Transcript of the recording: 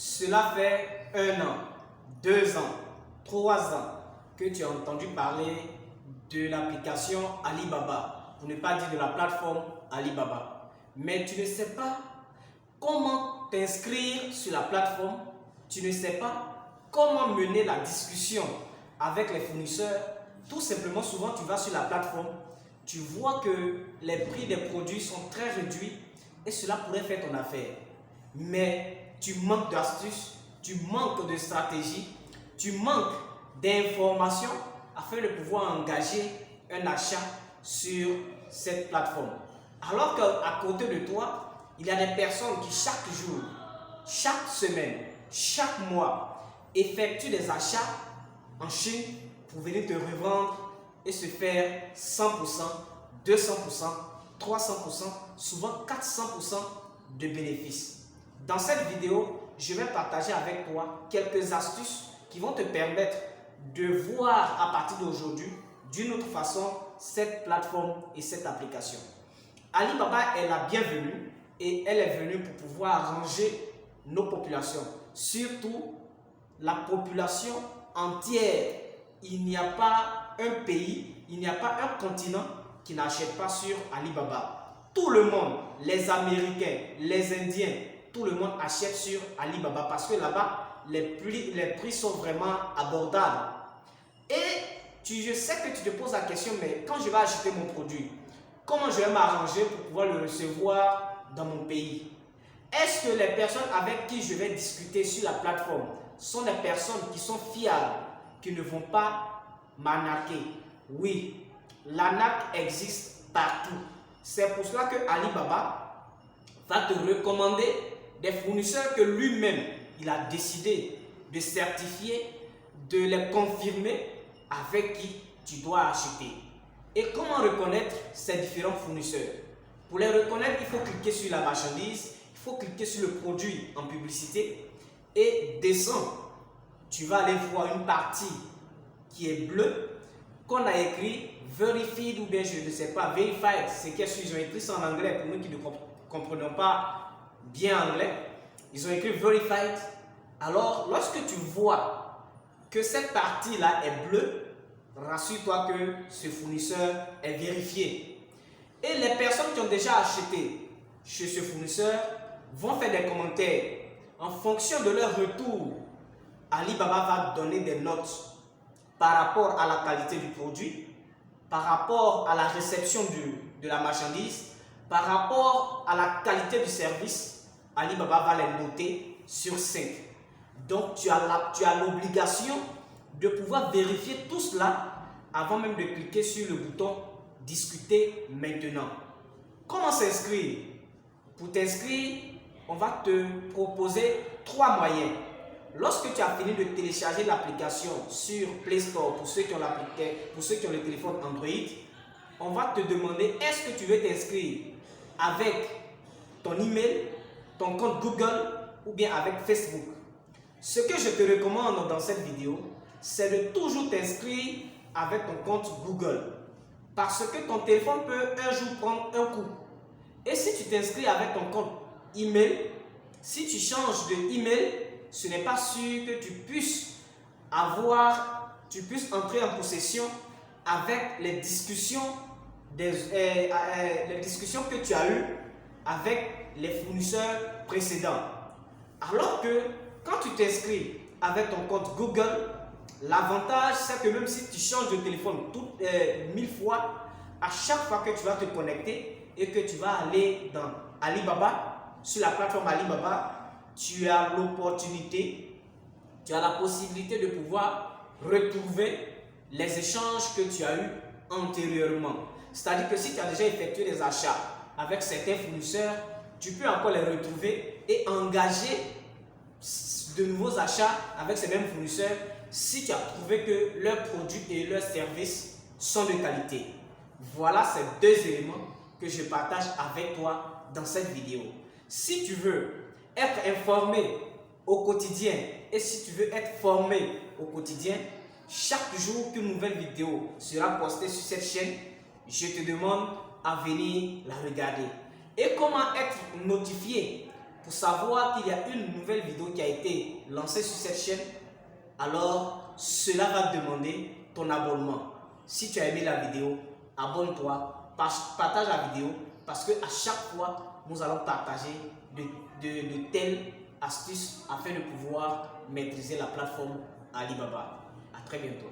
Cela fait 1 an, 2 ans, 3 ans que tu as entendu parler de l'application Alibaba, pour ne pas dire de la plateforme Alibaba. Mais tu ne sais pas comment t'inscrire sur la plateforme, tu ne sais pas comment mener la discussion avec les fournisseurs. Tout simplement, souvent tu vas sur la plateforme, tu vois que les prix des produits sont très réduits et cela pourrait faire ton affaire. Mais tu manques d'astuces, tu manques de stratégie, tu manques d'informations afin de pouvoir engager un achat sur cette plateforme. Alors qu'à côté de toi, il y a des personnes qui chaque jour, chaque semaine, chaque mois effectuent des achats en Chine pour venir te revendre et se faire 100%, 200%, 300%, souvent 400% de bénéfices. Dans cette vidéo, je vais partager avec toi quelques astuces qui vont te permettre de voir à partir d'aujourd'hui d'une autre façon cette plateforme et cette application. Alibaba est la bienvenue et elle est venue pour pouvoir arranger nos populations, surtout la population entière. Il n'y a pas un pays, il n'y a pas un continent qui n'achète pas sur Alibaba. Tout le monde, les Américains, les Indiens, tout le monde achète sur Alibaba parce que là-bas, les prix sont vraiment abordables. Et je sais que tu te poses la question, mais quand je vais acheter mon produit, comment je vais m'arranger pour pouvoir le recevoir dans mon pays? Est-ce que les personnes avec qui je vais discuter sur la plateforme sont des personnes qui sont fiables, qui ne vont pas m'arnaquer? Oui, l'arnaque existe partout. C'est pour cela que Alibaba va te recommander des fournisseurs que lui-même il a décidé de certifier, de les confirmer avec qui tu dois acheter. Et comment reconnaître ces différents fournisseurs? Pour les reconnaître, il faut cliquer sur la marchandise, il faut cliquer sur le produit en publicité et descendre. Tu vas aller voir une partie qui est bleue, qu'on a écrit verified ou bien je ne sais pas, verified, c'est qu'ils ont écrit ça en anglais pour nous qui ne comprenons pas bien anglais. Ils ont écrit verified. Alors, lorsque tu vois que cette partie-là est bleue, rassure-toi que ce fournisseur est vérifié. Et les personnes qui ont déjà acheté chez ce fournisseur vont faire des commentaires. En fonction de leur retour, Alibaba va donner des notes par rapport à la qualité du produit, par rapport à la réception de la marchandise, par rapport à la qualité du service. Alibaba va les noter sur 5. Donc tu as l'obligation de pouvoir vérifier tout cela avant même de cliquer sur le bouton discuter maintenant. Comment s'inscrire? Pour t'inscrire, on va te proposer 3 moyens. Lorsque tu as fini de télécharger l'application sur Play Store, pour ceux qui ont le téléphone Android, on va te demander est-ce que tu veux t'inscrire avec ton email, ton compte Google ou bien avec Facebook. Ce que je te recommande dans cette vidéo, c'est de toujours t'inscrire avec ton compte Google. Parce que ton téléphone peut un jour prendre un coup. Et si tu t'inscris avec ton compte email, si tu changes de email, ce n'est pas sûr que tu puisses entrer en possession avec les discussions que tu as eues avec les fournisseurs précédents. Alors que quand tu t'inscris avec ton compte Google, l'avantage c'est que même si tu changes de téléphone 1000 fois, à chaque fois que tu vas te connecter et que tu vas aller dans Alibaba, sur la plateforme Alibaba, tu as l'opportunité, tu as la possibilité de pouvoir retrouver les échanges que tu as eus antérieurement. C'est-à-dire que si tu as déjà effectué des achats avec certains fournisseurs, tu peux encore les retrouver et engager de nouveaux achats avec ces mêmes fournisseurs si tu as trouvé que leurs produits et leurs services sont de qualité. Voilà ces 2 éléments que je partage avec toi dans cette vidéo. Si tu veux être informé au quotidien et si tu veux être formé au quotidien, chaque jour qu'une nouvelle vidéo sera postée sur cette chaîne, je te demande à venir la regarder. Et comment être notifié pour savoir qu'il y a une nouvelle vidéo qui a été lancée sur cette chaîne, alors cela va te demander ton abonnement. Si tu as aimé la vidéo, abonne-toi, partage la vidéo parce que à chaque fois, nous allons partager de telles astuces afin de pouvoir maîtriser la plateforme Alibaba. À très bientôt.